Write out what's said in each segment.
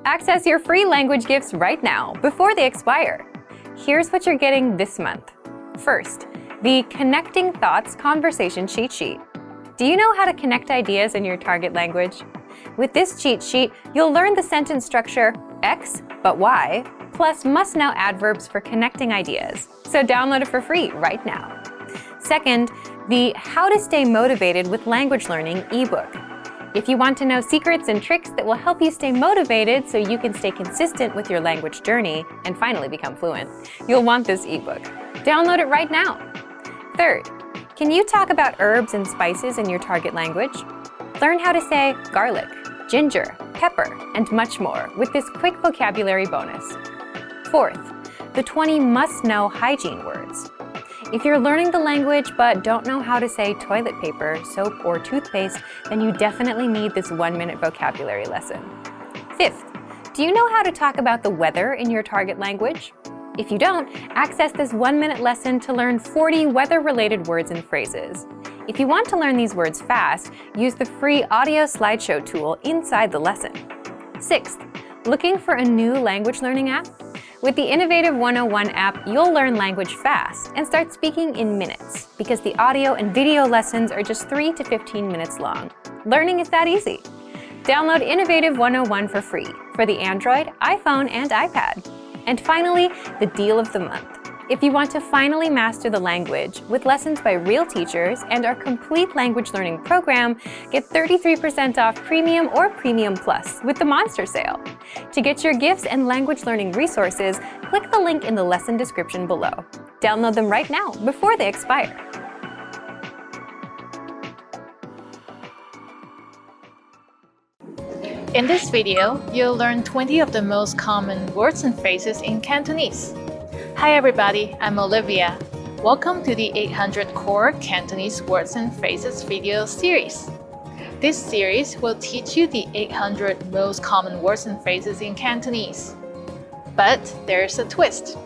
Access your free language gifts right now, before they expire. Here's what you're getting this month. First, the Connecting Thoughts Conversation Cheat Sheet. Do you know how to connect ideas in your target language? With this cheat sheet, you'll learn the sentence structure X but Y, plus must-know adverbs for connecting ideas. So download it for free right now. Second, the How to Stay Motivated with Language Learning ebook. If you want to know secrets and tricks that will help you stay motivated so you can stay consistent with your language journey and finally become fluent, you'll want this ebook. Download it right now. Third, can you talk about herbs and spices in your target language? Learn how to say garlic, ginger, pepper, and much more with this quick vocabulary bonus. Fourth, the 20 must-know hygiene words. If you're learning the language but don't know how to say toilet paper, soap, or toothpaste, then you definitely need this 1-minute vocabulary lesson. Fifth, do you know how to talk about the weather in your target language? If you don't, access this 1-minute lesson to learn 40 weather-related words and phrases. If you want to learn these words fast, use the free audio slideshow tool inside the lesson. Sixth, looking for a new language learning app? With the Innovative 101 app, you'll learn language fast and start speaking in minutes because the audio and video lessons are just 3 to 15 minutes long. Learning is that easy. Download Innovative 101 for free for the Android, iPhone, and iPad. And finally, the deal of the month. If you want to finally master the language with lessons by real teachers and our complete language learning program, get 33% off Premium or Premium Plus with the Monster Sale. To get your gifts and language learning resources, click the link in the lesson description below. Download them right now before they expire. In this video, you'll learn 20 of the most common words and phrases in Cantonese. Hi everybody, I'm Olivia. Welcome to the 800 Core Cantonese Words and Phrases video series. This series will teach you the 800 most common words and phrases in Cantonese. But there's a twist.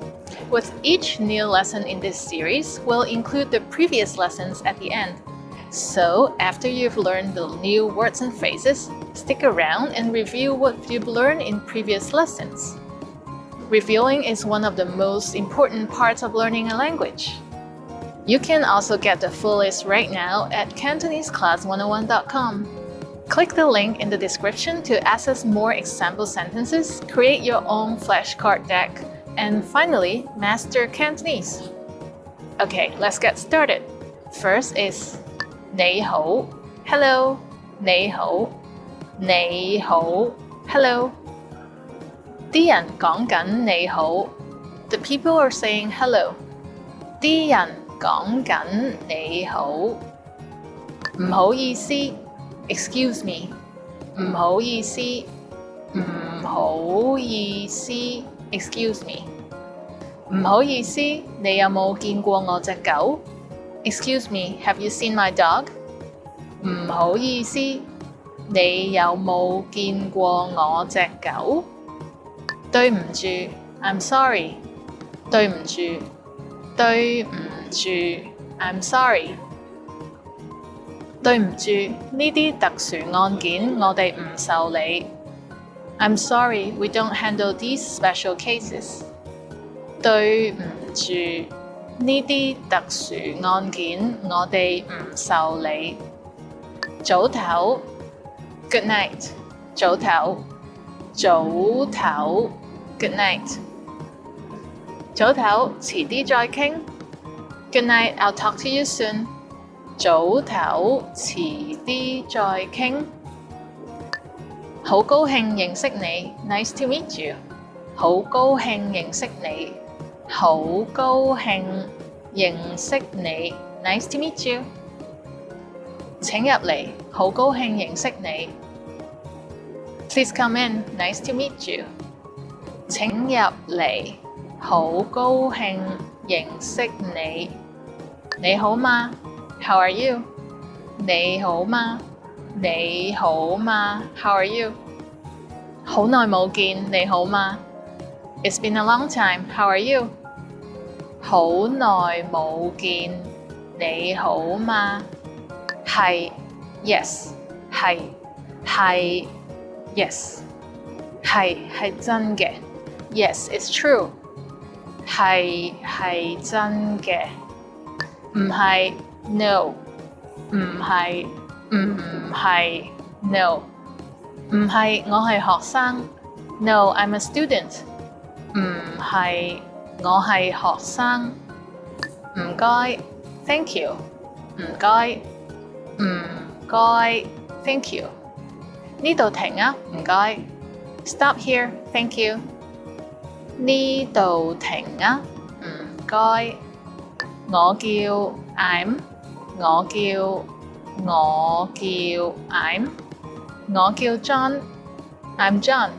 With each new lesson in this series, we'll include the previous lessons at the end. So after you've learned the new words and phrases, stick around and review what you've learned in previous lessons. Reviewing is one of the most important parts of learning a language. You can also get the full list right now at CantoneseClass101.com. Click the link in the description to access more example sentences, create your own flashcard deck, and finally, master Cantonese. Okay, let's get started. First is 你好, hello, 你好, 你好, hello. 啲人講緊你好. The people are saying hello. 啲人講緊你好. 唔好意思, excuse me. 唔好意思, 唔好意思, excuse me. 唔好意思，你有冇見過我隻狗? Excuse me, have you seen my dog? 唔好意思，你有冇見過我隻狗？對唔住 ，I'm sorry。對唔住，對唔住 ，I'm sorry。對唔住，呢啲特殊案件我哋唔受理。I'm sorry, we don't handle these special cases。對唔住，呢啲特殊案件我哋唔受理。早唞 ，Good night。早唞，早唞 ，Good night。早唞，遲啲再傾。Good night, I'll talk to you soon。早唞，遲啲再傾。好高興認識你 ，Nice to meet you。好高興認識你。好高興認識你 ，Nice to meet you。請入嚟，好高興認識你。Please come in, nice to meet you。請入嚟，好高興認識你。你好嗎 ？How are you？你好嗎？你好嗎 ？How are you？好耐冇見，你好嗎 ？It's been a long time. How are you？好耐冇見，你好嗎？係 ，yes，係 ，yes，係真嘅。Yes, it's true. 係真嘅。唔係 no， 唔係 no， 唔係我係學生 No, I'm a student。 唔係我係學生。唔該 Thank you。 唔該 Thank you。 呢度停啊，唔該 Stop here, thank you。 呢度停啊，唔該。我叫 I'm。 我叫 I'm。 我叫 John。 I'm John。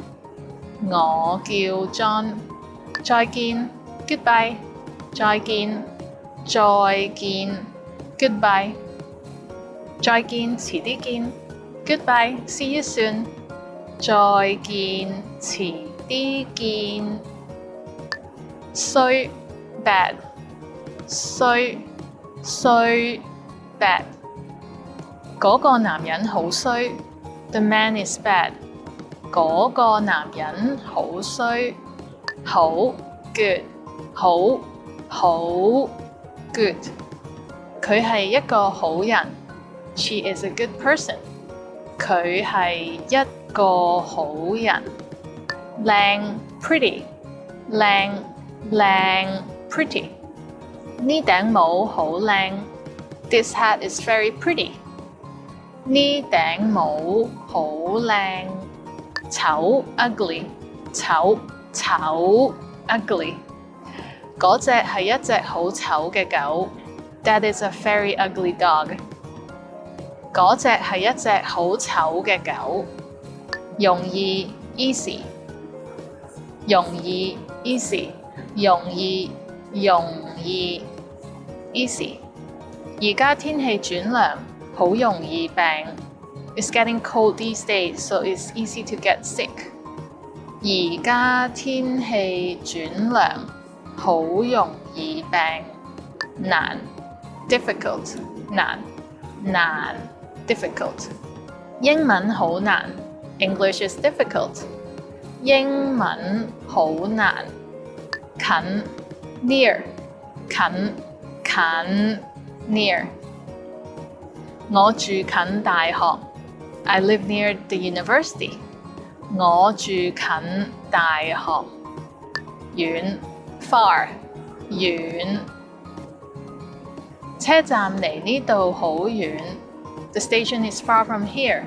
我叫 John。 再見 Goodbye。 再見 Goodbye。 再見遲啲見 Goodbye, see you soon。 再見遲啲見。衰 bad。 衰 bad。 嗰個男人好衰 The man is bad。 嗰個男人好衰。好 good。 好 good。 佢係一個好人 She is a good person。 佢係一個好人。靚 pretty。 靚 pretty。 呢頂帽好靚 This hat is very pretty。 呢頂帽好靚。醜 ugly。 醜 ugly。 嗰隻係一隻好醜嘅狗 That is a very ugly dog。 嗰隻係一隻好醜嘅狗。容易 easy。 容易 easy。 容易 easy。 而家天氣轉涼，好容易病 It's getting cold these days, so it's easy to get sick。 而家天氣轉涼，好容易病。難 difficult。 難 difficult。 英文好難 English is difficult。 英文好難。近 near。 近 near。 我住近大學 I live near the university。 我住近大學。遠 far。 遠。車站離呢度好遠 The station is far from here。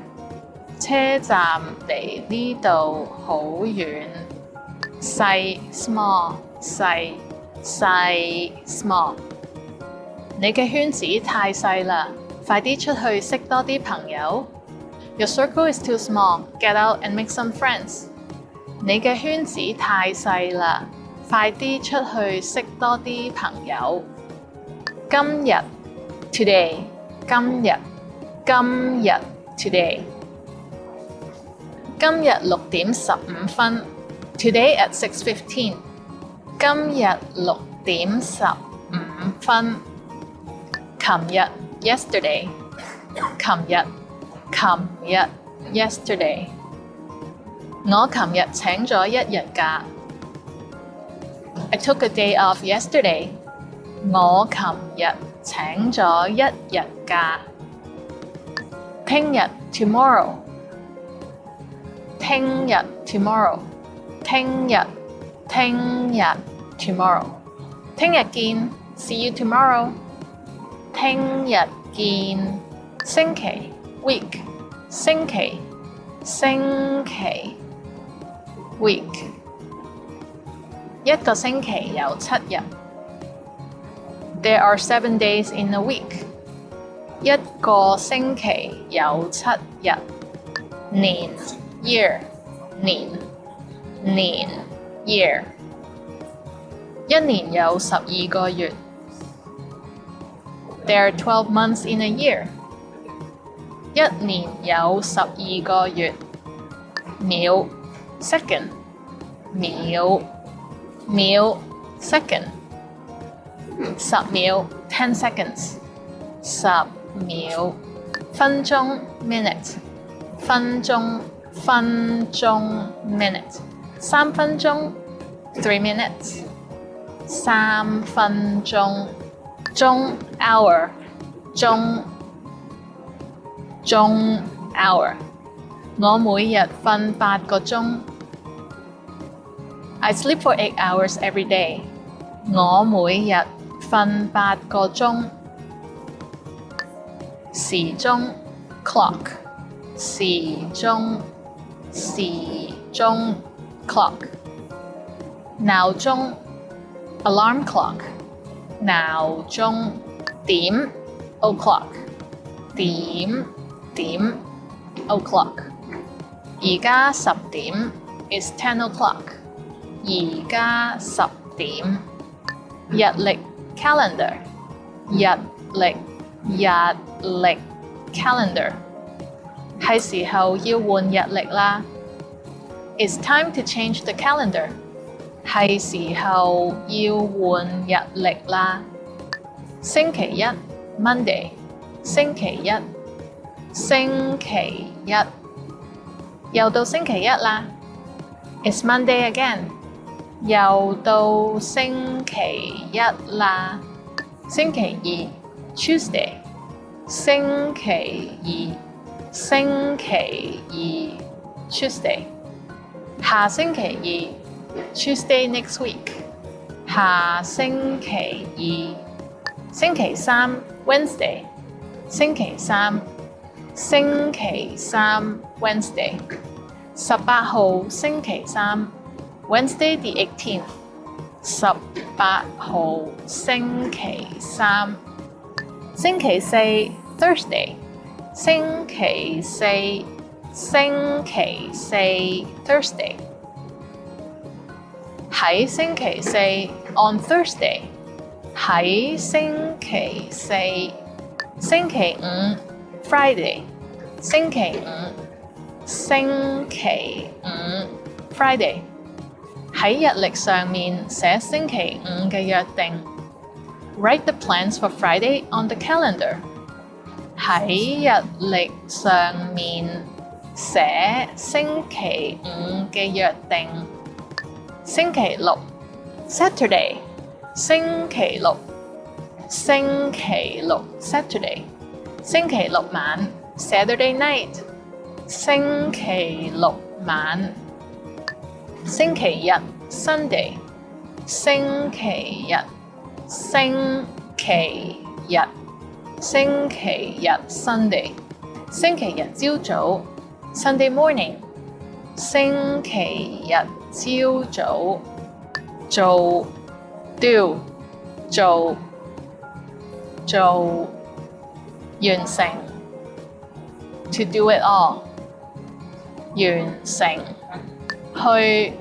車站離呢度好遠。細 small。 細 small。 你嘅圈子太細啦，快啲出去識多啲朋友。Your circle is too small. Get out and make some friends。 你嘅圈子太細啦，快啲出去識多啲朋友。今日 today。 今日 today。 今日6:15 Today at 6:15。 今日6:15。 琴日 yesterday。 琴日 yesterday。 我琴日請咗一日假 I took a day off yesterday。 我琴日請咗一日假。聽日 tomorrow。 聽日 tomorrow。 聽日 tomorrow。 聽日見 See you tomorrow。 聽日見。星期 week。 星期 week。 一個星期有7日 There are 7 days in a week。 一個星期有7日。年 year。 年 year。 一年有12個月 There are 12 months in a year。 一年有12個月。秒 second。 秒 second。 10秒 10 seconds。 10秒。分鐘 minute。 分鐘分鐘 minute 3分鐘 3 minutes 3分鐘鐘 hour 鐘 hour 我每日瞓8個鐘 I sleep for 8 hours every day 我每日瞓8個鐘時鐘 clock 時鐘 clock 鬧鐘 alarm clock 鬧鐘點 o'clock 點 o'clock 而家10點 is 10 o'clock 而家10點日曆 calendar 日曆 calendar 係時候要換日曆啦 It's time to change the calendar 係時候要換日曆啦星期一 Monday 星期一又到星期一啦 It's Monday again 又到星期一啦星期二 Tuesday 星期二 Tuesday 下星期二 Tuesday next week 下星期二星期三 Wednesday 星期三 Wednesday 18號星期三 Wednesday the 18th 18號星期三星期四 Thursday 星期四 Thursday 喺星期四 on Thursday 喺星期四星期五 Friday 星期五 Friday 喺日曆上面寫星期五嘅約定 Write the plans for Friday on the calendar 喺日曆上面寫星期五嘅約定星期六 Saturday 星期六 Saturday 星期六晚 Saturday night 星期六晚星期日 Sunday 星期日 Sunday 星期日朝早 Sunday morning 星期日朝早做 do 做完成 to do it all 完成去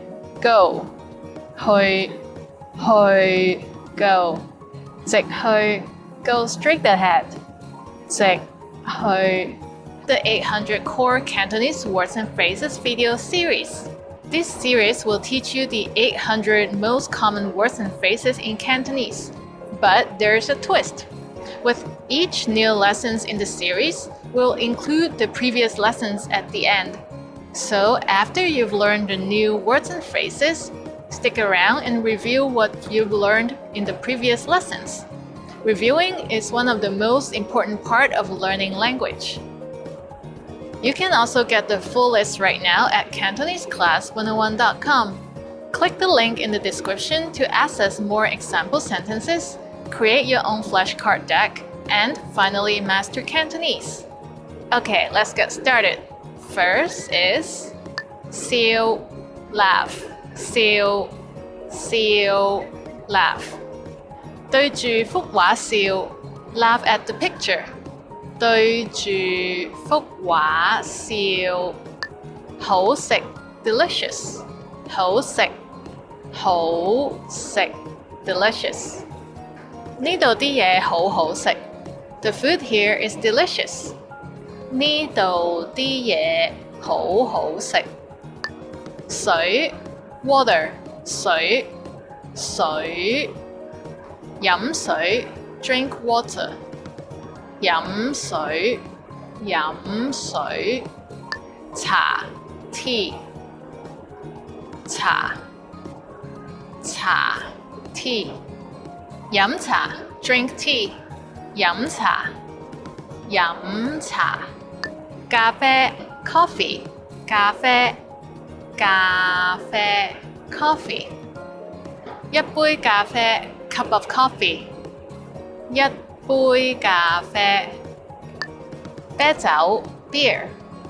go 直去 go straight ahead 直去 The 800 Core Cantonese Words and Phrases video series. This series will teach you the 800 most common words and phrases in Cantonese. But there's a twist. With each new lessons in the series, we'll include the previous lessons at the end. So after you've learned the new words and phrases, stick around and review what you've learned in the previous lessons. Reviewing is one of the most important part of learning language. You can also get the full list right now at CantoneseClass101.com. Click the link in the description to access more example sentences, create your own flashcard deck, and finally master Cantonese. Okay, let's get started. First is seal, laugh, seal, laugh. 對住幅畫笑 laugh at the picture 對住幅畫笑好食 delicious 好食 delicious 呢度啲嘢好好食 The food here is delicious 呢度啲嘢好好食水 water 水飲水 drink water 飲水茶 tea 茶 tea 飲茶 drink tea 飲茶咖啡 coffee 咖啡 coffee 一杯咖啡 cup of coffee 一杯咖啡啤酒 beer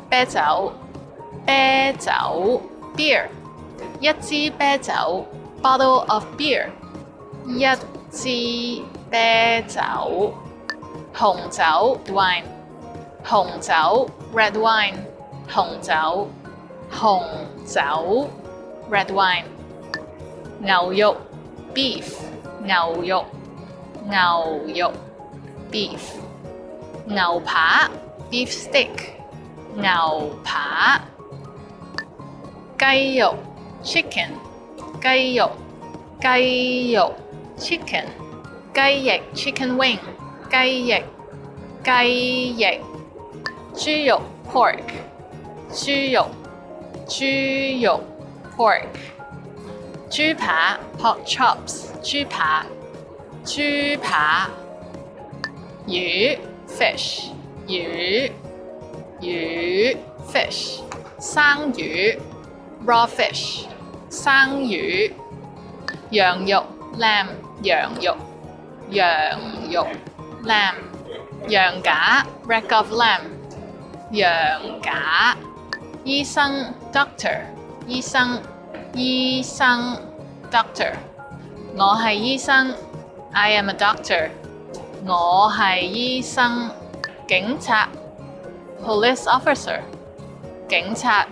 啤酒 beer 一支啤酒 bottle of beer 一支啤酒紅酒 wine 紅酒 red wine 紅酒 red wine 牛肉 beef 牛肉 beef 牛扒 beef steak 牛扒雞肉 chicken 雞肉 chicken 雞翼 chicken wing 雞翼豬肉 pork 豬肉 pork 豬扒 pork chops 豬扒魚 fish 魚 fish 生魚 raw fish 生魚羊肉 lamb 羊肉 lamb 羊架 rack of lamb 羊架醫生 doctor 醫生 doctor 我係醫生 I am a doctor 我係醫生警察 police officer 警察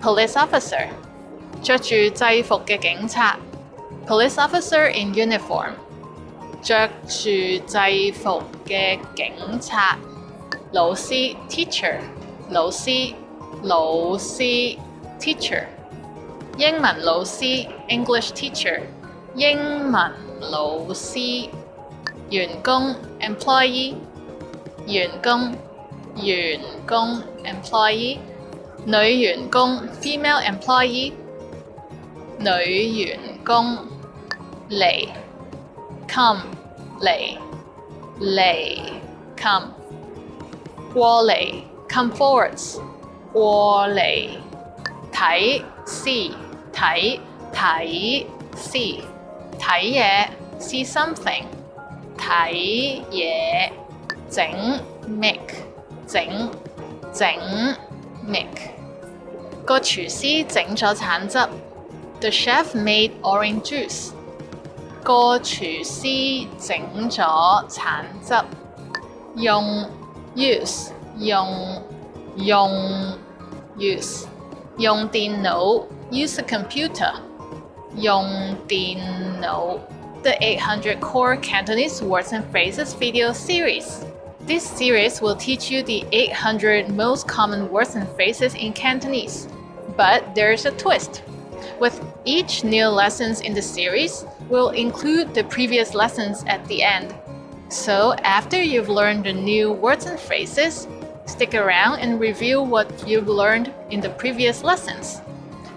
police officer 着住制服嘅警察 police officer in uniform 着住制服嘅警察老師 teacher 老師 teacher 英文老師 English teacher 英文老師員工 employee 員工 employee 女員工 female employee 女員工嚟 come 嚟 come 過嚟 come forwards 過嚟睇 see 睇 see 睇嘢 see something 睇嘢整 make 整 make 個廚師整咗橙汁 The chef made orange juice 個廚師整咗橙汁用 use 用 use 用電腦 use a computer 用電腦 The 800 Core Cantonese Words and Phrases video series. This series will teach you the 800 most common words and phrases in Cantonese. But there's a twist. With each new lessons in the series, we'll include the previous lessons at the end. So after you've learned the new words and phrases, stick around and review what you've learned in the previous lessons.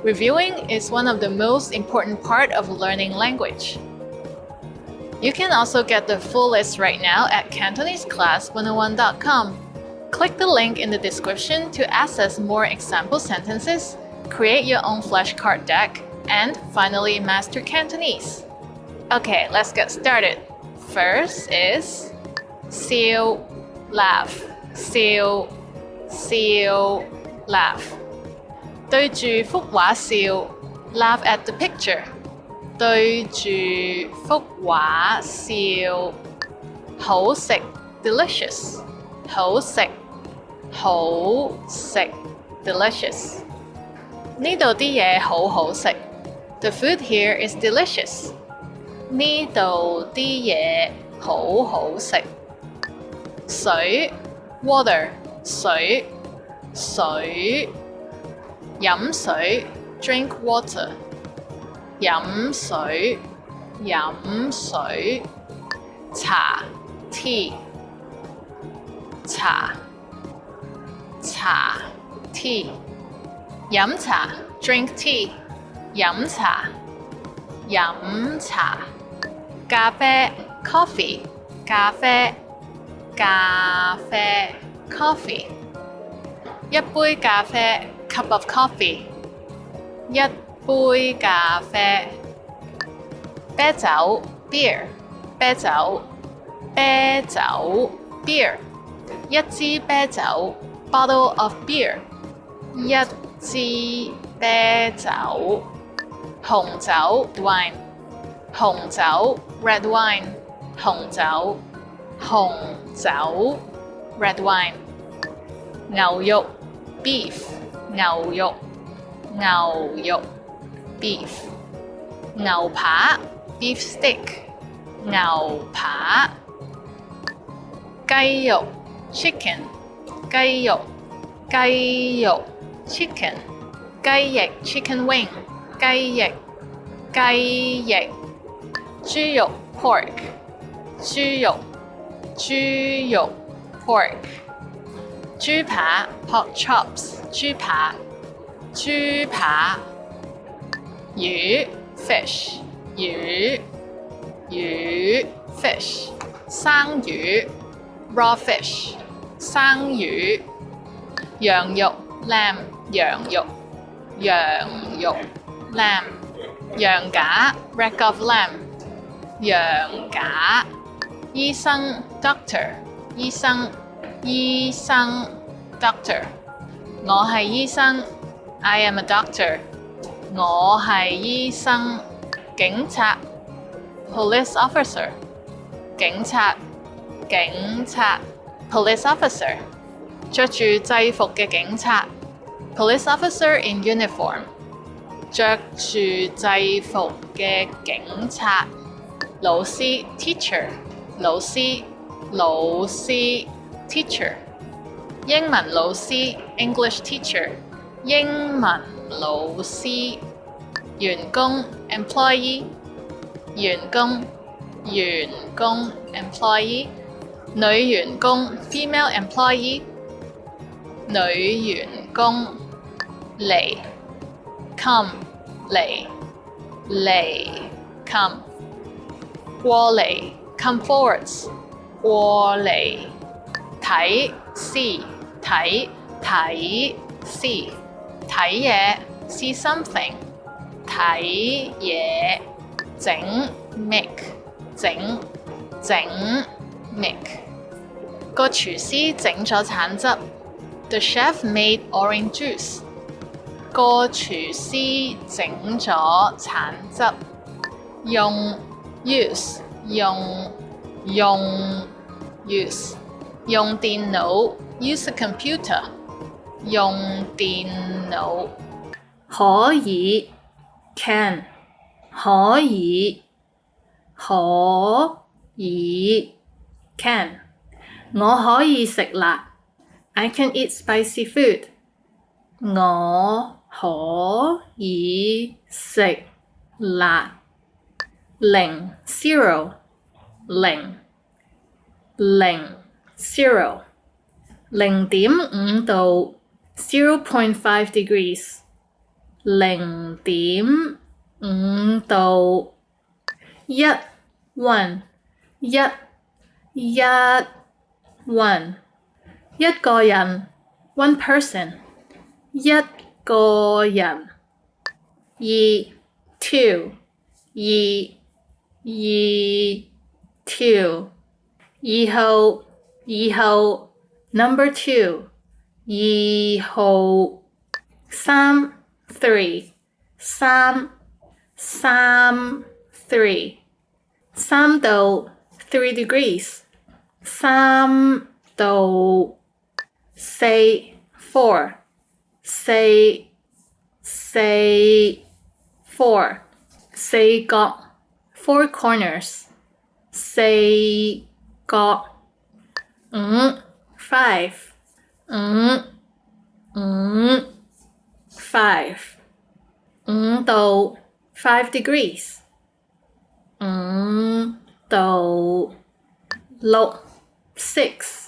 Reviewing is one of the most important part of learning language. You can also get the full list right now at CantoneseClass101.com. Click the link in the description to access more example sentences, create your own flashcard deck, and finally master Cantonese. Okay, let's get started. First is seal, laugh, seal, laugh. 對住幅畫笑 laugh at the picture. 對住幅畫笑好食 delicious 好食 delicious 呢度啲嘢好好食 The food here is delicious 呢度啲嘢好好食水 water 水飲水 drink water 飲水茶 tea tea 飲茶 drink tea 飲茶飲茶咖啡 coffee 咖啡咖啡 coffee 一杯咖啡 cup of coffee 一杯咖啡啤酒 beer 啤酒啤酒 beer 一支啤酒 bottle of beer 一支啤酒紅酒 wine 紅酒 red wine 紅酒紅酒 red wine 牛肉 beef 牛肉牛肉 beef 牛扒 beef stick 牛扒雞肉 chicken 雞肉雞肉 chicken 雞翼 chicken wing 雞翼雞翼豬肉 pork 豬肉豬肉 pork 豬扒 pork chops 豬扒豬扒魚 fish 魚魚 fish 生魚 raw fish 生魚羊肉 lamb 羊肉羊肉 lamb 羊架 rack of lamb 羊架醫生 doctor 醫生醫生 doctor 我係醫生 I am a doctor 我係醫生警察 police officer 警察警察 police officer 着住制服嘅警察 police officer in uniform 着住制服嘅警察老師 teacher 老師老師 teacher 英文老師 English teacher 英文老師員工 employee 員工員工 employee 女員工 female employee 女員工嚟 come 嚟嚟 come 過嚟 come forwards 過嚟睇 see 睇睇 see 睇嘢 see something 睇嘢整 make 整整 make 個廚師整咗橙汁 The chef made orange juice 個廚師整咗橙汁用 use 用用 use 用電腦 use a computer 用電腦可以 can 可以可以 can 我可以食辣 I can eat spicy food 我可以食辣零 zero 零零 zero 0.5度 0.5 degrees 0.5度一 one 一 one 一個人 one person 一個人二 two 2 2 2號 number 2 2號3 3 3度 3 degrees 3度4 4 四角 four corners 四角5 5 5度5 degrees 5度6 6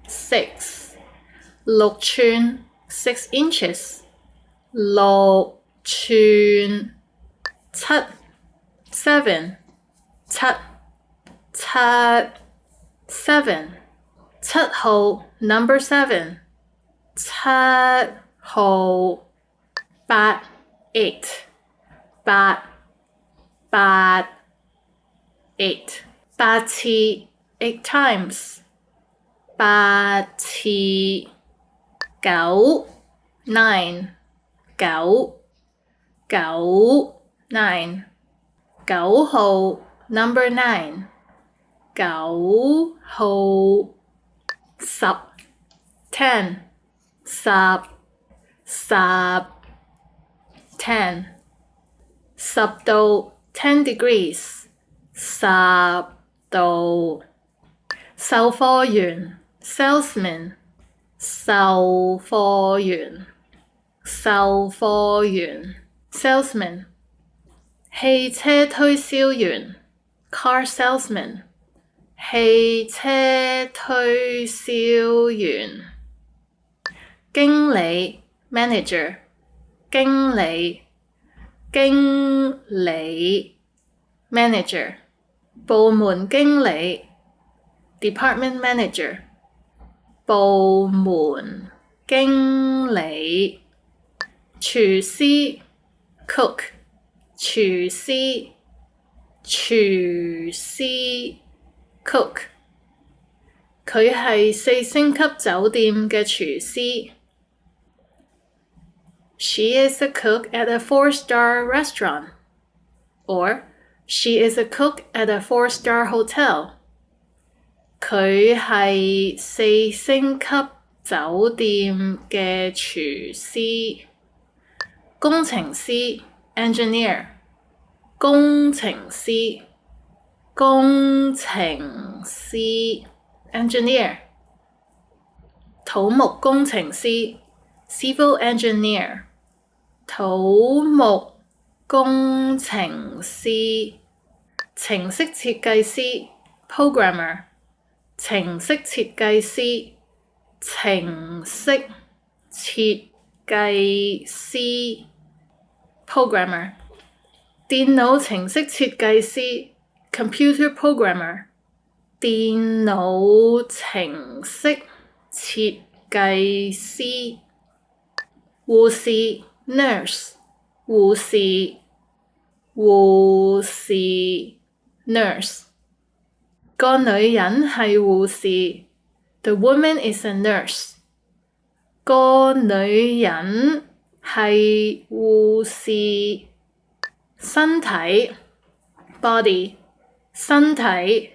6 6寸 6 inches 6寸 7 7 7 7 7 7號 number 7 7號 8 8 8 8 8 8次 8 times 8次 9 9 9 9 9 9號 number 9 9號 10 10 10 10 10 10到 10 degrees 10到售貨員 salesman 售貨員 salesman 汽車推銷員 car salesman 汽車推銷員經理 manager 經理 manager 部門經理 department manager 部門經理廚師 cook 廚師 cook 佢係4星級酒店嘅廚師。She is a cook at a 4-star restaurant. Or, she is a cook at a 4-star hotel. 佢係4星級酒店嘅廚師。工程師 engineer 工程師 engineer 土木工程師 civil engineer 土木工程師程式設計師 programmer 程式設計師程式設計師 programmer 電腦程式設計師 computer programmer 電腦程式設計師護士 nurse 護士 nurse 個女人係護士 The woman is a nurse 個女人係護士身體 body 身體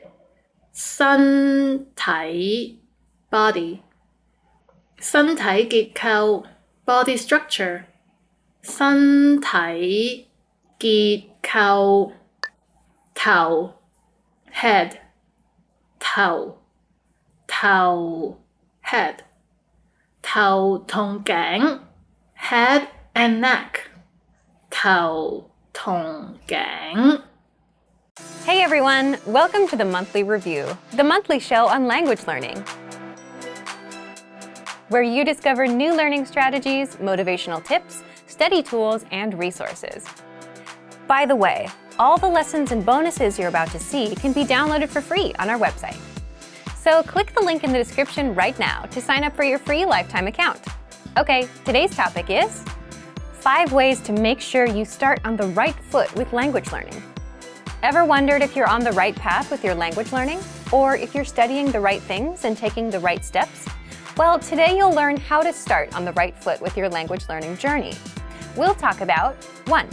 body 身體結構 body structure 身體結構頭 head 頭 head 頭同頸 head and neck 頭同頸 Hey everyone, welcome to the Monthly Review, the monthly show on language learning, where you discover new learning strategies, motivational tips, study tools, and resources. By the way, all the lessons and bonuses you're about to see can be downloaded for free on our website. So click the link in the description right now to sign up for your free lifetime account. Okay, today's topic is 5 ways to make sure you start on the right foot with language learning. Ever wondered if you're on the right path with your language learning? Or if you're studying the right things and taking the right steps? Well, today you'll learn how to start on the right foot with your language learning journey. We'll talk about 1.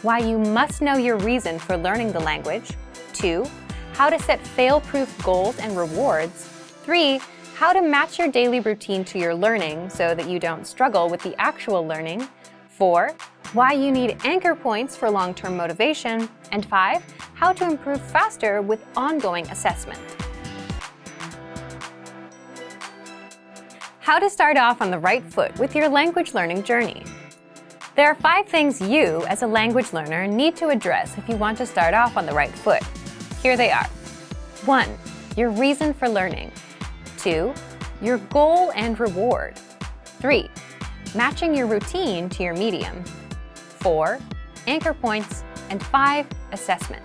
Why you must know your reason for learning the language. 2. How to set fail-proof goals and rewards. 3. How to match your daily routine to your learning so that you don't struggle with the actual learning. 4. Why you need anchor points for long-term motivation. And 5. How to improve faster with ongoing assessment. How to start off on the right foot with your language learning journey. There are 5 things you, as a language learner, need to address if you want to start off on the right foot. Here they are. 1. Your reason for learning. 2. your goal and reward. 3. Matching your routine to your medium. 4. Anchor points. And 5. Assessment.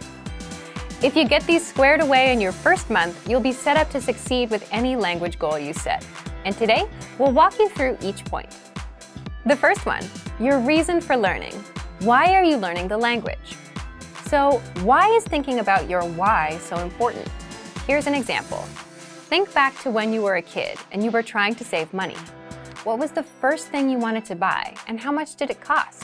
If you get these squared away in your first month, you'll be set up to succeed with any language goal you set. And today, we'll walk you through each point. The first one, your reason for learning. Why are you learning the language? So, why is thinking about your why so important? Here's an example. Think back to when you were a kid and you were trying to save money. What was the first thing you wanted to buy and how much did it cost?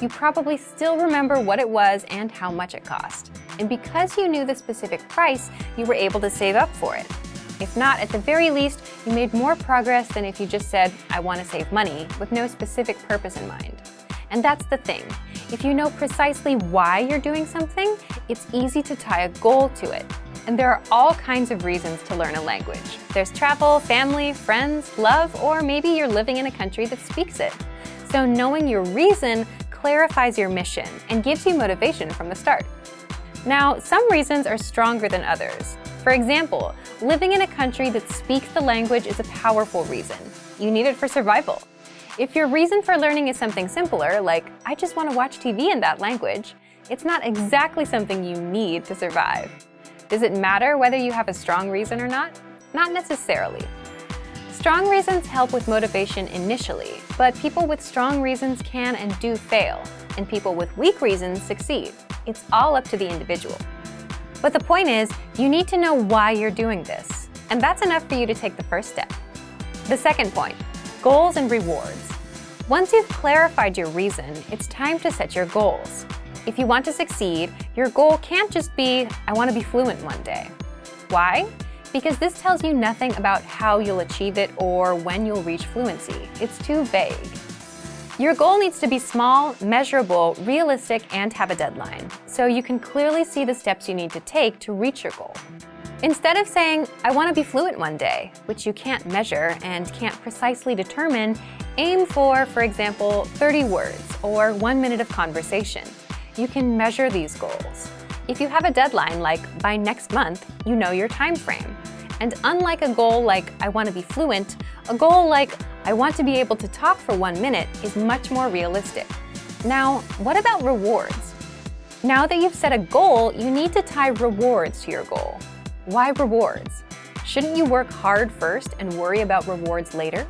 You probably still remember what it was and how much it cost. And because you knew the specific price, you were able to save up for it. If not, at the very least, you made more progress than if you just said, I want to save money, with no specific purpose in mind. And that's the thing. If you know precisely why you're doing something, it's easy to tie a goal to it. And there are all kinds of reasons to learn a language. There's travel, family, friends, love, or maybe you're living in a country that speaks it. So knowing your reason clarifies your mission and gives you motivation from the start. Now, some reasons are stronger than others. For example, living in a country that speaks the language is a powerful reason. You need it for survival. If your reason for learning is something simpler, like, I just want to watch TV in that language, it's not exactly something you need to survive. Does it matter whether you have a strong reason or not? Not necessarily. Strong reasons help with motivation initially, but people with strong reasons can and do fail, and people with weak reasons succeed. It's all up to the individual. But the point is, you need to know why you're doing this, and that's enough for you to take the first step. The second point, goals and rewards. Once you've clarified your reason, it's time to set your goals. If you want to succeed, your goal can't just be, I want to be fluent one day. Why? Because this tells you nothing about how you'll achieve it or when you'll reach fluency. It's too vague. Your goal needs to be small, measurable, realistic, and have a deadline, so you can clearly see the steps you need to take to reach your goal. Instead of saying, I want to be fluent one day, which you can't measure and can't precisely determine, aim for example, 30 words or 1 minute of conversation. You can measure these goals. If you have a deadline like by next month, you know your time frame. And unlike a goal like I want to be fluent, a goal like I want to be able to talk for 1 minute is much more realistic. Now, what about rewards? Now that you've set a goal, you need to tie rewards to your goal. Why rewards? Shouldn't you work hard first and worry about rewards later?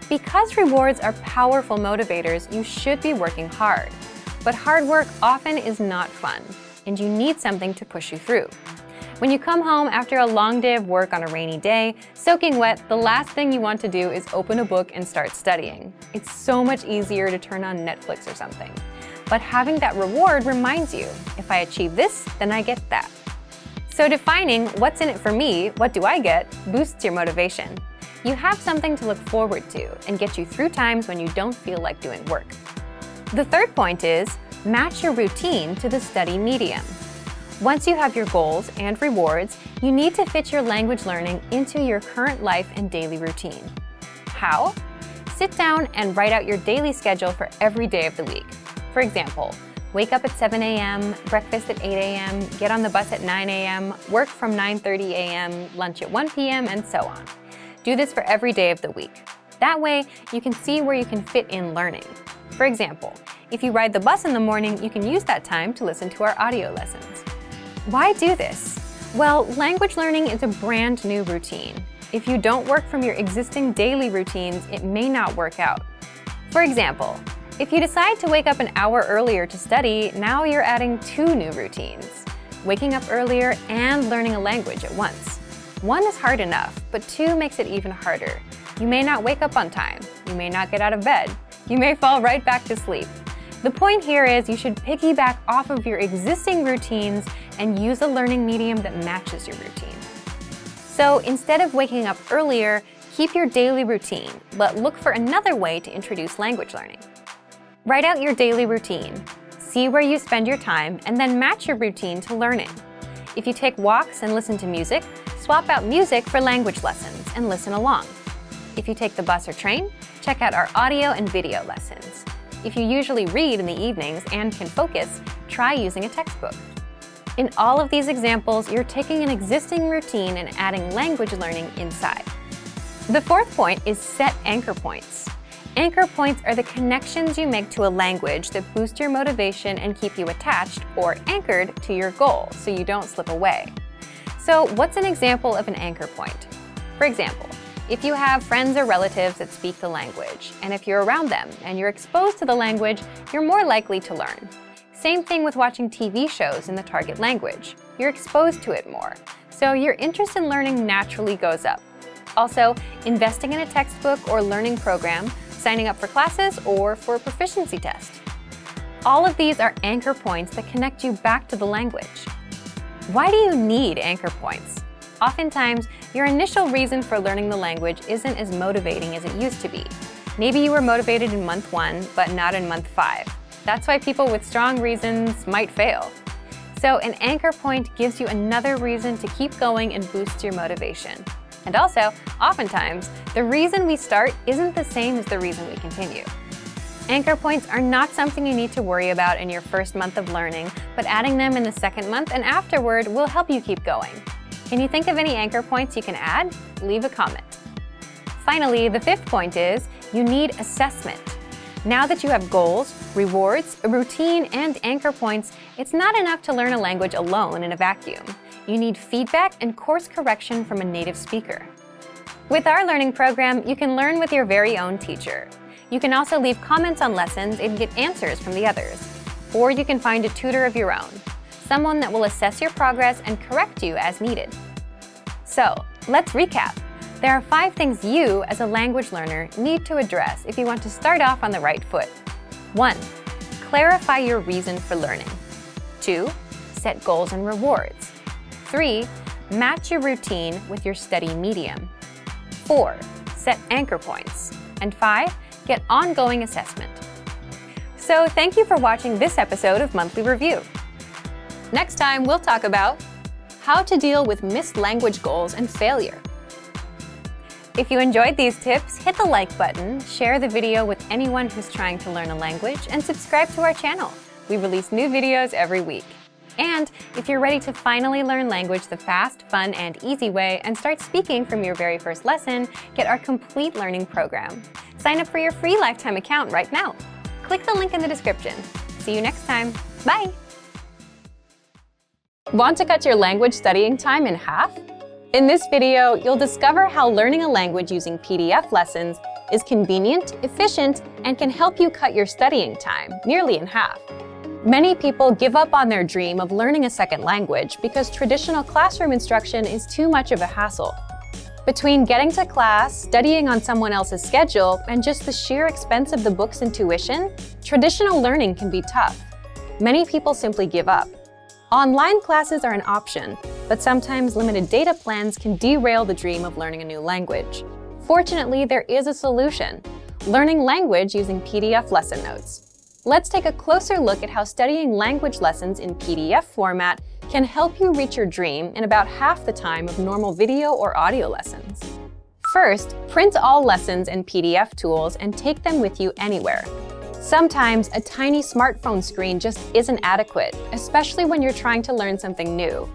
Because rewards are powerful motivators, you should be working hard. But hard work often is not fun, and you need something to push you through. When you come home after a long day of work on a rainy day, soaking wet, the last thing you want to do is open a book and start studying. It's so much easier to turn on Netflix or something. But having that reward reminds you, if I achieve this, then I get that. So defining what's in it for me, what do I get, boosts your motivation. You have something to look forward to and get you through times when you don't feel like doing work. The third point is, match your routine to the study medium. Once you have your goals and rewards, you need to fit your language learning into your current life and daily routine. How? Sit down and write out your daily schedule for every day of the week. For example, wake up at 7 a.m., breakfast at 8 a.m., get on the bus at 9 a.m., work from 9:30 a.m., lunch at 1 p.m., and so on. Do this for every day of the week. That way, you can see where you can fit in learning. For example, if you ride the bus in the morning, you can use that time to listen to our audio lessons. Why do this? Well, language learning is a brand new routine. If you don't work from your existing daily routines, it may not work out. For example, if you decide to wake up an hour earlier to study, now you're adding 2 new routines, waking up earlier and learning a language at once. 1 is hard enough, but 2 makes it even harder. You may not wake up on time. You may not get out of bed. You may fall right back to sleep. The point here is you should piggyback off of your existing routines and use a learning medium that matches your routine. So instead of waking up earlier, keep your daily routine, but look for another way to introduce language learning. Write out your daily routine, see where you spend your time, and then match your routine to learning. If you take walks and listen to music, swap out music for language lessons and listen along. If you take the bus or train, check out our audio and video lessons. If you usually read in the evenings and can focus, try using a textbook. In all of these examples, you're taking an existing routine and adding language learning inside. The fourth point is set anchor points. Anchor points are the connections you make to a language that boost your motivation and keep you attached or anchored to your goal so you don't slip away. So what's an example of an anchor point? For example, if you have friends or relatives that speak the language, and if you're around them and you're exposed to the language, you're more likely to learn. Same thing with watching TV shows in the target language. You're exposed to it more, so your interest in learning naturally goes up. Also, investing in a textbook or learning program, signing up for classes, or for a proficiency test. All of these are anchor points that connect you back to the language. Why do you need anchor points? Oftentimes, your initial reason for learning the language isn't as motivating as it used to be. Maybe you were motivated in month 1, but not in month 5. That's why people with strong reasons might fail. So an anchor point gives you another reason to keep going and boosts your motivation. And also, oftentimes, the reason we start isn't the same as the reason we continue. Anchor points are not something you need to worry about in your first month of learning, but adding them in the second month and afterward will help you keep going. Can you think of any anchor points you can add? Leave a comment. Finally, the fifth point is you need assessment. Now that you have goals, rewards, a routine, and anchor points, it's not enough to learn a language alone in a vacuum. You need feedback and course correction from a native speaker. With our learning program, you can learn with your very own teacher. You can also leave comments on lessons and get answers from the others. Or you can find a tutor of your own, someone that will assess your progress and correct you as needed. So, let's recap. There are 5 things you, as a language learner, need to address if you want to start off on the right foot. 1. Clarify your reason for learning. 2. Set goals and rewards. 3. Match your routine with your study medium. 4. Set anchor points. And 5. Get ongoing assessment. So thank you for watching this episode of Monthly Review. Next time, we'll talk about how to deal with missed language goals and failure. If you enjoyed these tips, hit the like button, share the video with anyone who's trying to learn a language, and subscribe to our channel. We release new videos every week. And if you're ready to finally learn language the fast, fun, and easy way and start speaking from your very first lesson, get our complete learning program. Sign up for your free lifetime account right now. Click the link in the description. See you next time. Bye! Want to cut your language studying time in half? In this video, you'll discover how learning a language using PDF lessons is convenient, efficient, and can help you cut your studying time nearly in half. Many people give up on their dream of learning a second language because traditional classroom instruction is too much of a hassle. Between getting to class, studying on someone else's schedule, and just the sheer expense of the books and tuition, traditional learning can be tough. Many people simply give up. Online classes are an option, but sometimes limited data plans can derail the dream of learning a new language. Fortunately, there is a solution: learning language using PDF lesson notes. Let's take a closer look at how studying language lessons in PDF format can help you reach your dream in about half the time of normal video or audio lessons. First, print all lessons in PDF tools and take them with you anywhere. Sometimes a tiny smartphone screen just isn't adequate, especially when you're trying to learn something new.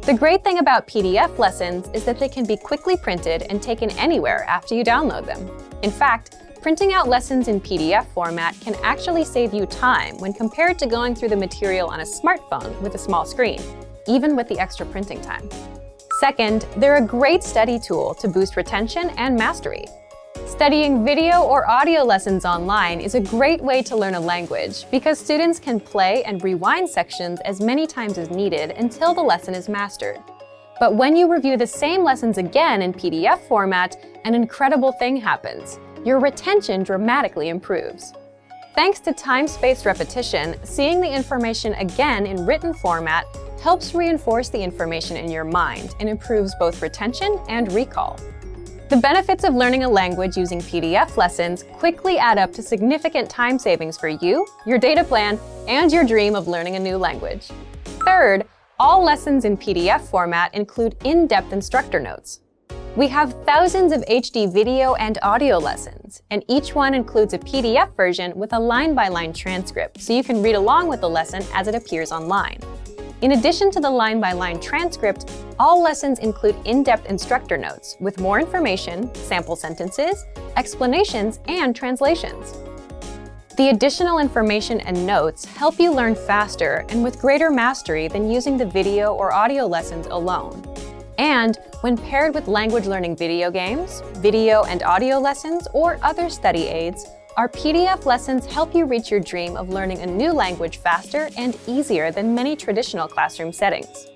The great thing about PDF lessons is that they can be quickly printed and taken anywhere after you download them. In fact, printing out lessons in PDF format can actually save you time when compared to going through the material on a smartphone with a small screen, even with the extra printing time. Second, they're a great study tool to boost retention and mastery. Studying video or audio lessons online is a great way to learn a language because students can play and rewind sections as many times as needed until the lesson is mastered. But when you review the same lessons again in PDF format, an incredible thing happens. Your retention dramatically improves. Thanks to time-spaced repetition, seeing the information again in written format helps reinforce the information in your mind and improves both retention and recall. The benefits of learning a language using PDF lessons quickly add up to significant time savings for you, your data plan, and your dream of learning a new language. Third, all lessons in PDF format include in-depth instructor notes. We have thousands of HD video and audio lessons, and each one includes a PDF version with a line-by-line transcript, so you can read along with the lesson as it appears online. In addition to the line-by-line transcript, all lessons include in-depth instructor notes with more information, sample sentences, explanations, and translations. The additional information and notes help you learn faster and with greater mastery than using the video or audio lessons alone. And when paired with language learning video games, video and audio lessons, or other study aids, our PDF lessons help you reach your dream of learning a new language faster and easier than many traditional classroom settings.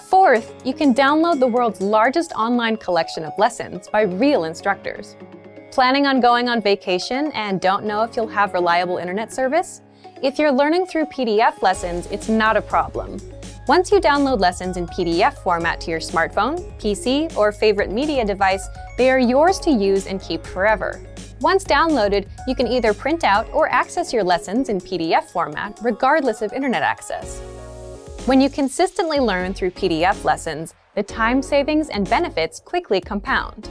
Fourth, you can download the world's largest online collection of lessons by real instructors. Planning on going on vacation and don't know if you'll have reliable internet service? If you're learning through PDF lessons, it's not a problem. Once you download lessons in PDF format to your smartphone, PC, or favorite media device, they are yours to use and keep forever. Once downloaded, you can either print out or access your lessons in PDF format regardless of internet access. When you consistently learn through PDF lessons, the time savings and benefits quickly compound.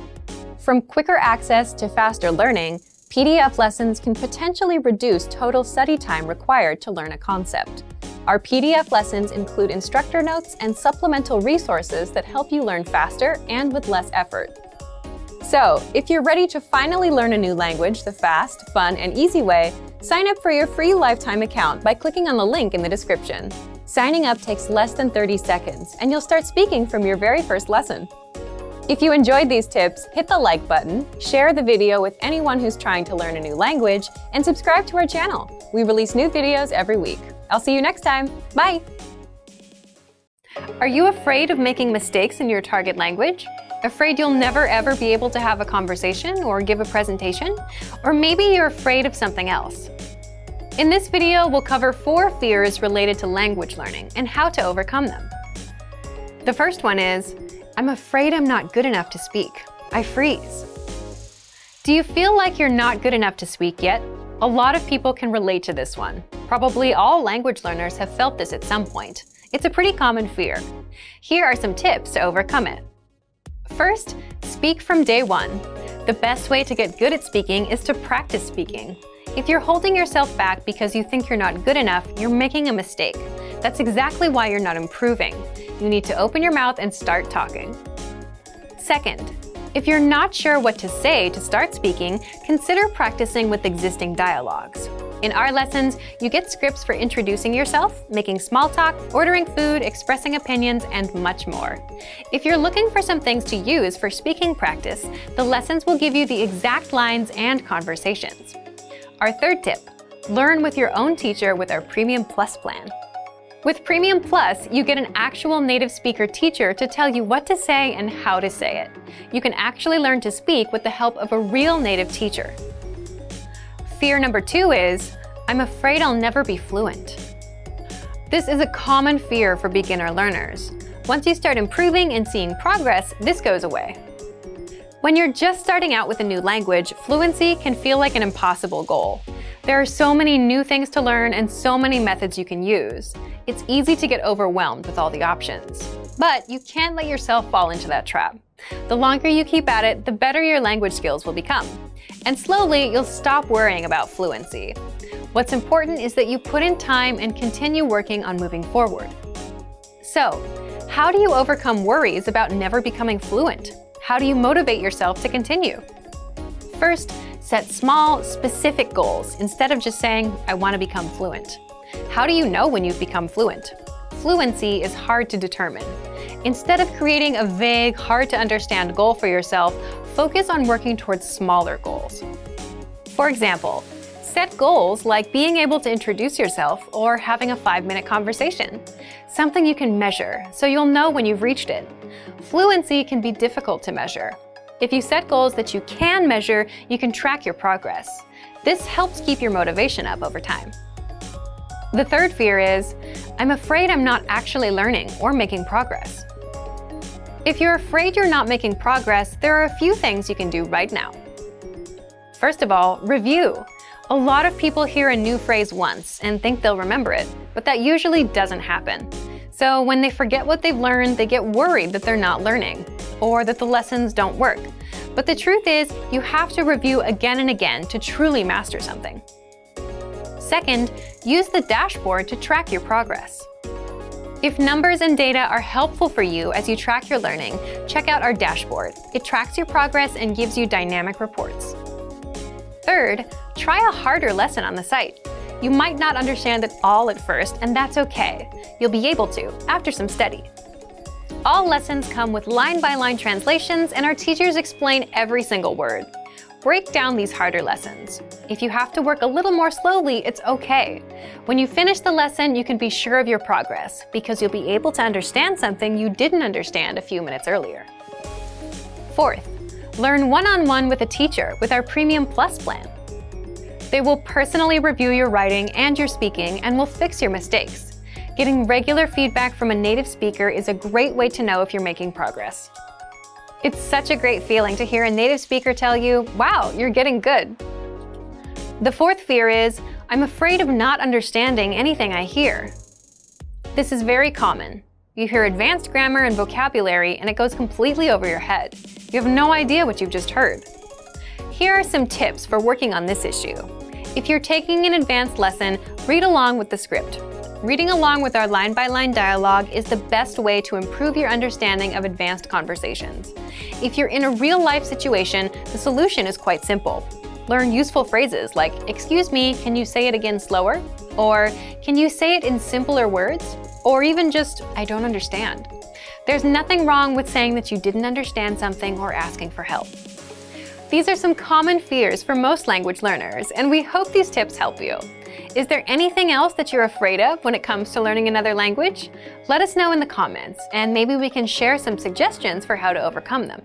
From quicker access to faster learning, PDF lessons can potentially reduce total study time required to learn a concept. Our PDF lessons include instructor notes and supplemental resources that help you learn faster and with less effort. So, if you're ready to finally learn a new language the fast, fun, and easy way, sign up for your free lifetime account by clicking on the link in the description. Signing up takes less than 30 seconds, and you'll start speaking from your very first lesson. If you enjoyed these tips, hit the like button, share the video with anyone who's trying to learn a new language, and subscribe to our channel. We release new videos every week. I'll see you next time. Bye! Are you afraid of making mistakes in your target language? Afraid you'll never ever be able to have a conversation or give a presentation? Or maybe you're afraid of something else. In this video, we'll cover 4 fears related to language learning and how to overcome them. The first one is, I'm afraid I'm not good enough to speak. I freeze. Do you feel like you're not good enough to speak yet? A lot of people can relate to this one. Probably all language learners have felt this at some point. It's a pretty common fear. Here are some tips to overcome it. First, speak from day one. The best way to get good at speaking is to practice speaking. If you're holding yourself back because you think you're not good enough, you're making a mistake. That's exactly why you're not improving. You need to open your mouth and start talking. Second, if you're not sure what to say to start speaking, consider practicing with existing dialogues. In our lessons, you get scripts for introducing yourself, making small talk, ordering food, expressing opinions, and much more. If you're looking for some things to use for speaking practice, the lessons will give you the exact lines and conversations. Our third tip, learn with your own teacher with our Premium Plus plan. With Premium Plus, you get an actual native speaker teacher to tell you what to say and how to say it. You can actually learn to speak with the help of a real native teacher. Fear number 2 is, I'm afraid I'll never be fluent. This is a common fear for beginner learners. Once you start improving and seeing progress, this goes away. When you're just starting out with a new language, fluency can feel like an impossible goal. There are so many new things to learn and so many methods you can use. It's easy to get overwhelmed with all the options. But you can't let yourself fall into that trap. The longer you keep at it, the better your language skills will become. And slowly, you'll stop worrying about fluency. What's important is that you put in time and continue working on moving forward. So, how do you overcome worries about never becoming fluent? How do you motivate yourself to continue? First, set small, specific goals instead of just saying, I want to become fluent. How do you know when you've become fluent? Fluency is hard to determine. Instead of creating a vague, hard-to-understand goal for yourself, focus on working towards smaller goals. For example, set goals like being able to introduce yourself or having a 5-minute conversation. Something you can measure, so you'll know when you've reached it. Fluency can be difficult to measure. If you set goals that you can measure, you can track your progress. This helps keep your motivation up over time. The third fear is, I'm afraid I'm not actually learning or making progress. If you're afraid you're not making progress, there are a few things you can do right now. First of all, review. A lot of people hear a new phrase once and think they'll remember it, but that usually doesn't happen. So when they forget what they've learned, they get worried that they're not learning, or that the lessons don't work. But the truth is, you have to review again and again to truly master something. Second, use the dashboard to track your progress. If numbers and data are helpful for you as you track your learning, check out our dashboard. It tracks your progress and gives you dynamic reports. Third, try a harder lesson on the site. You might not understand it all at first, and that's okay. You'll be able to after some study. All lessons come with line-by-line translations, and our teachers explain every single word. Break down these harder lessons. If you have to work a little more slowly, it's okay. When you finish the lesson, you can be sure of your progress because you'll be able to understand something you didn't understand a few minutes earlier. Fourth, learn one-on-one with a teacher with our Premium Plus plan. They will personally review your writing and your speaking and will fix your mistakes. Getting regular feedback from a native speaker is a great way to know if you're making progress. It's such a great feeling to hear a native speaker tell you, "Wow, you're getting good." The fourth fear is, "I'm afraid of not understanding anything I hear." This is very common. You hear advanced grammar and vocabulary and it goes completely over your head. You have no idea what you've just heard. Here are some tips for working on this issue. If you're taking an advanced lesson, read along with the script. Reading along with our line-by-line dialogue is the best way to improve your understanding of advanced conversations. If you're in a real-life situation, the solution is quite simple. Learn useful phrases like, "Excuse me, can you say it again slower?" Or, "Can you say it in simpler words?" Or even just, "I don't understand." There's nothing wrong with saying that you didn't understand something or asking for help. These are some common fears for most language learners, and we hope these tips help you. Is there anything else that you're afraid of when it comes to learning another language? Let us know in the comments, and maybe we can share some suggestions for how to overcome them.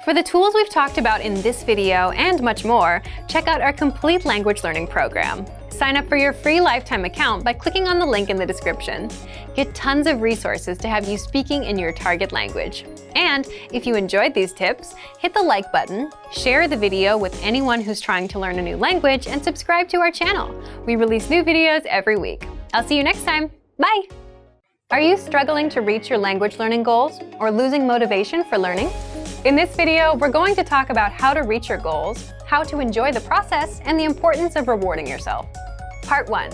For the tools we've talked about in this video and much more, check out our complete language learning program. Sign up for your free lifetime account by clicking on the link in the description. Get tons of resources to have you speaking in your target language. And if you enjoyed these tips, hit the like button, share the video with anyone who's trying to learn a new language, and subscribe to our channel. We release new videos every week. I'll see you next time. Bye! Are you struggling to reach your language learning goals or losing motivation for learning? In this video, we're going to talk about how to reach your goals, how to enjoy the process, and the importance of rewarding yourself. Part 1.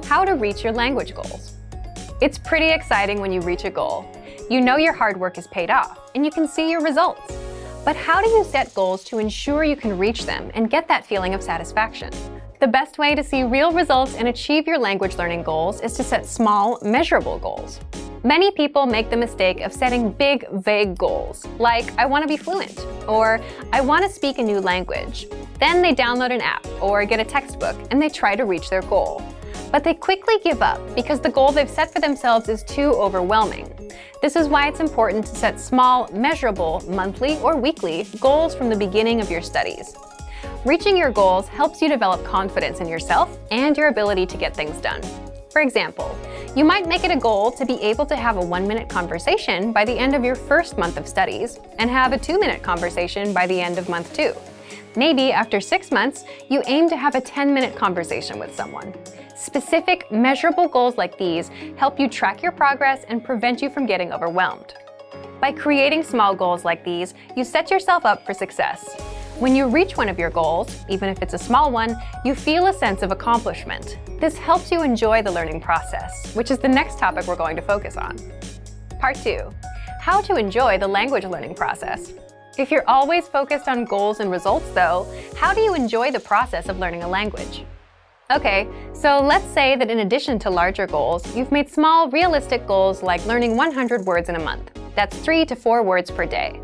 How to reach your language goals. It's pretty exciting when you reach a goal. You know your hard work is paid off, and you can see your results. But how do you set goals to ensure you can reach them and get that feeling of satisfaction? The best way to see real results and achieve your language learning goals is to set small, measurable goals. Many people make the mistake of setting big, vague goals, like "I want to be fluent" or "I want to speak a new language." Then they download an app or get a textbook and they try to reach their goal. But they quickly give up because the goal they've set for themselves is too overwhelming. This is why it's important to set small, measurable, monthly or weekly goals from the beginning of your studies. Reaching your goals helps you develop confidence in yourself and your ability to get things done. For example, you might make it a goal to be able to have a 1-minute conversation by the end of your first month of studies and have a 2-minute conversation by the end of month 2. Maybe after 6 months, you aim to have a 10-minute conversation with someone. Specific, measurable goals like these help you track your progress and prevent you from getting overwhelmed. By creating small goals like these, you set yourself up for success. When you reach one of your goals, even if it's a small one, you feel a sense of accomplishment. This helps you enjoy the learning process, which is the next topic we're going to focus on. Part 2. How to enjoy the language learning process. If you're always focused on goals and results, though, how do you enjoy the process of learning a language? Okay, so let's say that in addition to larger goals, you've made small, realistic goals like learning 100 words in a month. That's 3 to 4 words per day.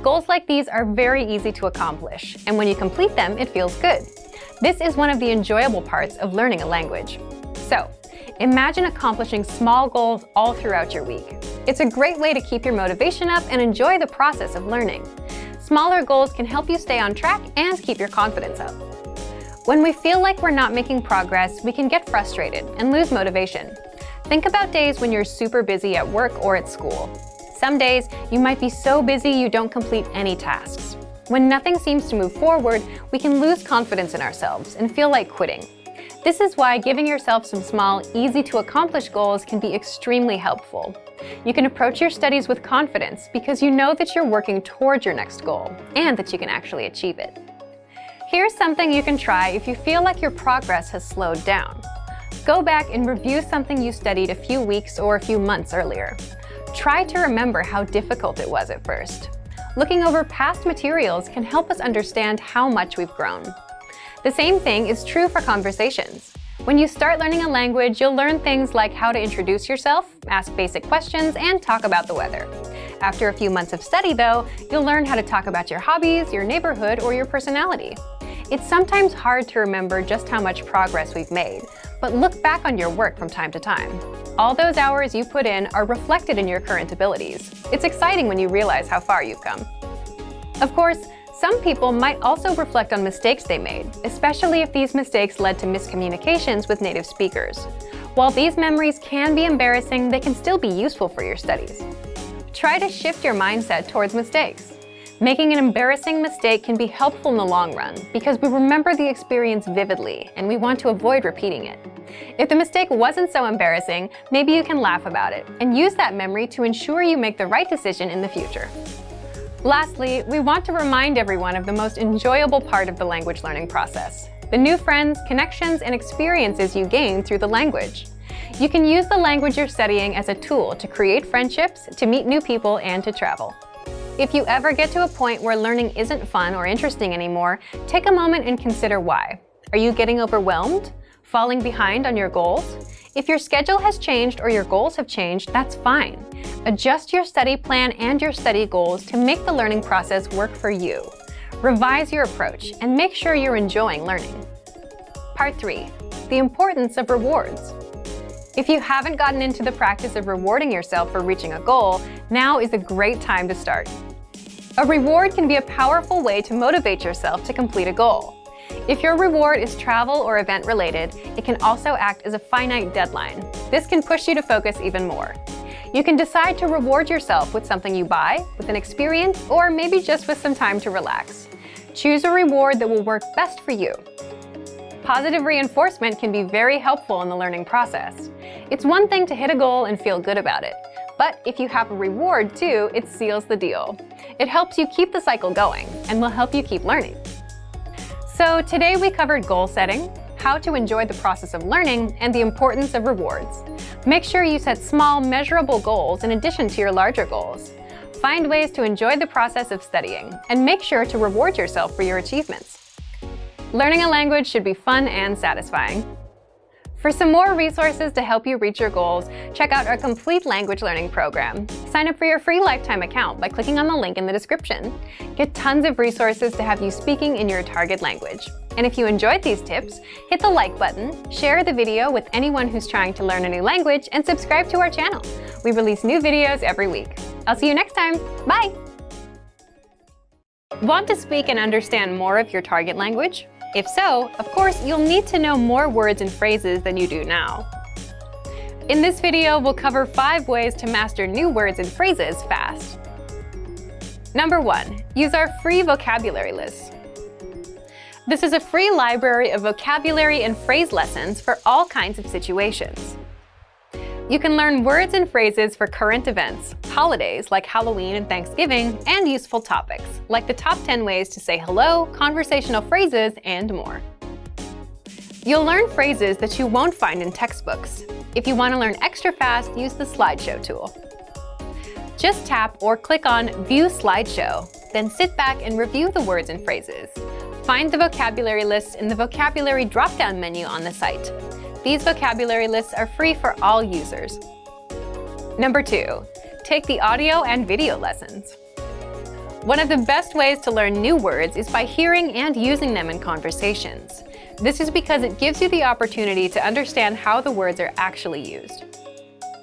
Goals like these are very easy to accomplish, and when you complete them, it feels good. This is one of the enjoyable parts of learning a language. So, imagine accomplishing small goals all throughout your week. It's a great way to keep your motivation up and enjoy the process of learning. Smaller goals can help you stay on track and keep your confidence up. When we feel like we're not making progress, we can get frustrated and lose motivation. Think about days when you're super busy at work or at school. Some days, you might be so busy you don't complete any tasks. When nothing seems to move forward, we can lose confidence in ourselves and feel like quitting. This is why giving yourself some small, easy-to-accomplish goals can be extremely helpful. You can approach your studies with confidence because you know that you're working towards your next goal and that you can actually achieve it. Here's something you can try if you feel like your progress has slowed down. Go back and review something you studied a few weeks or a few months earlier. Try to remember how difficult it was at first. Looking over past materials can help us understand how much we've grown. The same thing is true for conversations. When you start learning a language, you'll learn things like how to introduce yourself, ask basic questions, and talk about the weather. After a few months of study, though, you'll learn how to talk about your hobbies, your neighborhood, or your personality. It's sometimes hard to remember just how much progress we've made, but look back on your work from time to time. All those hours you put in are reflected in your current abilities. It's exciting when you realize how far you've come. Of course, some people might also reflect on mistakes they made, especially if these mistakes led to miscommunications with native speakers. While these memories can be embarrassing, they can still be useful for your studies. Try to shift your mindset towards mistakes. Making an embarrassing mistake can be helpful in the long run because we remember the experience vividly and we want to avoid repeating it. If the mistake wasn't so embarrassing, maybe you can laugh about it and use that memory to ensure you make the right decision in the future. Lastly, we want to remind everyone of the most enjoyable part of the language learning process: the new friends, connections, and experiences you gain through the language. You can use the language you're studying as a tool to create friendships, to meet new people, and to travel. If you ever get to a point where learning isn't fun or interesting anymore, take a moment and consider why. Are you getting overwhelmed? Falling behind on your goals? If your schedule has changed or your goals have changed, that's fine. Adjust your study plan and your study goals to make the learning process work for you. Revise your approach and make sure you're enjoying learning. Part 3. The importance of rewards. If you haven't gotten into the practice of rewarding yourself for reaching a goal, now is a great time to start. A reward can be a powerful way to motivate yourself to complete a goal. If your reward is travel or event related, it can also act as a finite deadline. This can push you to focus even more. You can decide to reward yourself with something you buy, with an experience, or maybe just with some time to relax. Choose a reward that will work best for you. Positive reinforcement can be very helpful in the learning process. It's one thing to hit a goal and feel good about it, but if you have a reward too, it seals the deal. It helps you keep the cycle going and will help you keep learning. So today we covered goal setting, how to enjoy the process of learning, and the importance of rewards. Make sure you set small, measurable goals in addition to your larger goals. Find ways to enjoy the process of studying, and make sure to reward yourself for your achievements. Learning a language should be fun and satisfying. For some more resources to help you reach your goals, check out our complete language learning program. Sign up for your free lifetime account by clicking on the link in the description. Get tons of resources to have you speaking in your target language. And if you enjoyed these tips, hit the like button, share the video with anyone who's trying to learn a new language, and subscribe to our channel. We release new videos every week. I'll see you next time. Bye! Want to speak and understand more of your target language? If so, of course, you'll need to know more words and phrases than you do now. In this video, we'll cover 5 ways to master new words and phrases fast. Number 1. Use our free vocabulary list. This is a free library of vocabulary and phrase lessons for all kinds of situations. You can learn words and phrases for current events, holidays like Halloween and Thanksgiving, and useful topics like the top 10 ways to say hello, conversational phrases, and more. You'll learn phrases that you won't find in textbooks. If you want to learn extra fast, use the slideshow tool. Just tap or click on View Slideshow, then sit back and review the words and phrases. Find the vocabulary lists in the vocabulary drop-down menu on the site. These vocabulary lists are free for all users. Number 2. Take the audio and video lessons. One of the best ways to learn new words is by hearing and using them in conversations. This is because it gives you the opportunity to understand how the words are actually used.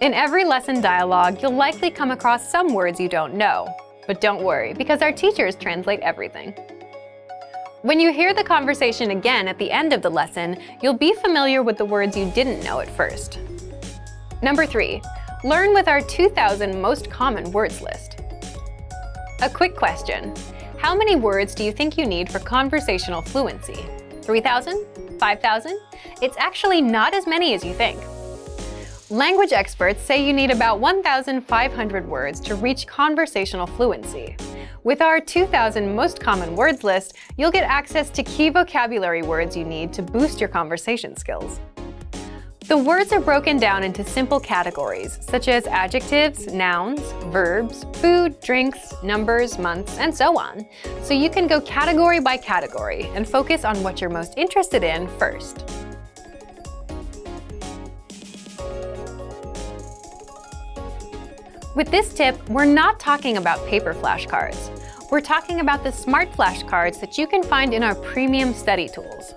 In every lesson dialogue, you'll likely come across some words you don't know. But don't worry, because our teachers translate everything. When you hear the conversation again at the end of the lesson, you'll be familiar with the words you didn't know at first. Number 3. Learn with our 2,000 most common words list. A quick question. How many words do you think you need for conversational fluency? 3,000? 5,000? It's actually not as many as you think. Language experts say you need about 1,500 words to reach conversational fluency. With our 2,000 most common words list, you'll get access to key vocabulary words you need to boost your conversation skills. The words are broken down into simple categories, such as adjectives, nouns, verbs, food, drinks, numbers, months, and so on. So you can go category by category and focus on what you're most interested in first. With this tip, we're not talking about paper flashcards. We're talking about the smart flashcards that you can find in our premium study tools.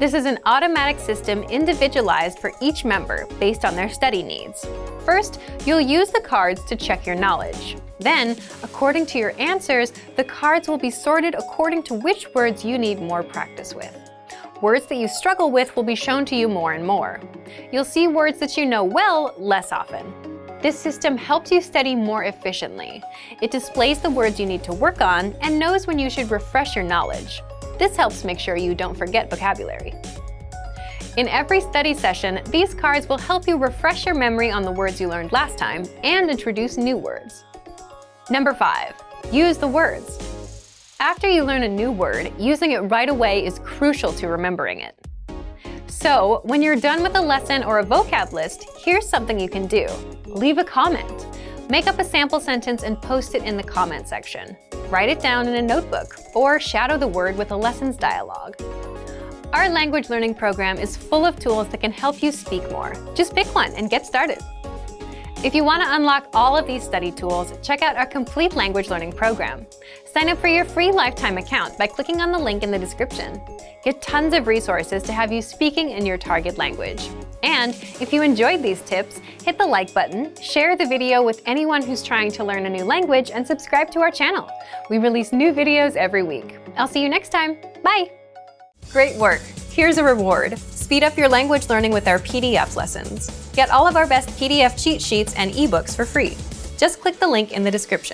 This is an automatic system individualized for each member based on their study needs. First, you'll use the cards to check your knowledge. Then, according to your answers, the cards will be sorted according to which words you need more practice with. Words that you struggle with will be shown to you more and more. You'll see words that you know well less often. This system helps you study more efficiently. It displays the words you need to work on and knows when you should refresh your knowledge. This helps make sure you don't forget vocabulary. In every study session, these cards will help you refresh your memory on the words you learned last time and introduce new words. Number 5. Use the words. After you learn a new word, using it right away is crucial to remembering it. So, when you're done with a lesson or a vocab list, here's something you can do. Leave a comment. Make up a sample sentence and post it in the comment section. Write it down in a notebook, or shadow the word with a lessons dialogue. Our language learning program is full of tools that can help you speak more. Just pick one and get started. If you want to unlock all of these study tools, check out our complete language learning program. Sign up for your free lifetime account by clicking on the link in the description. Get tons of resources to have you speaking in your target language. And if you enjoyed these tips, hit the like button, share the video with anyone who's trying to learn a new language, and subscribe to our channel. We release new videos every week. I'll see you next time. Bye! Great work! Here's a reward. Speed up your language learning with our PDF lessons. Get all of our best PDF cheat sheets and ebooks for free. Just click the link in the description.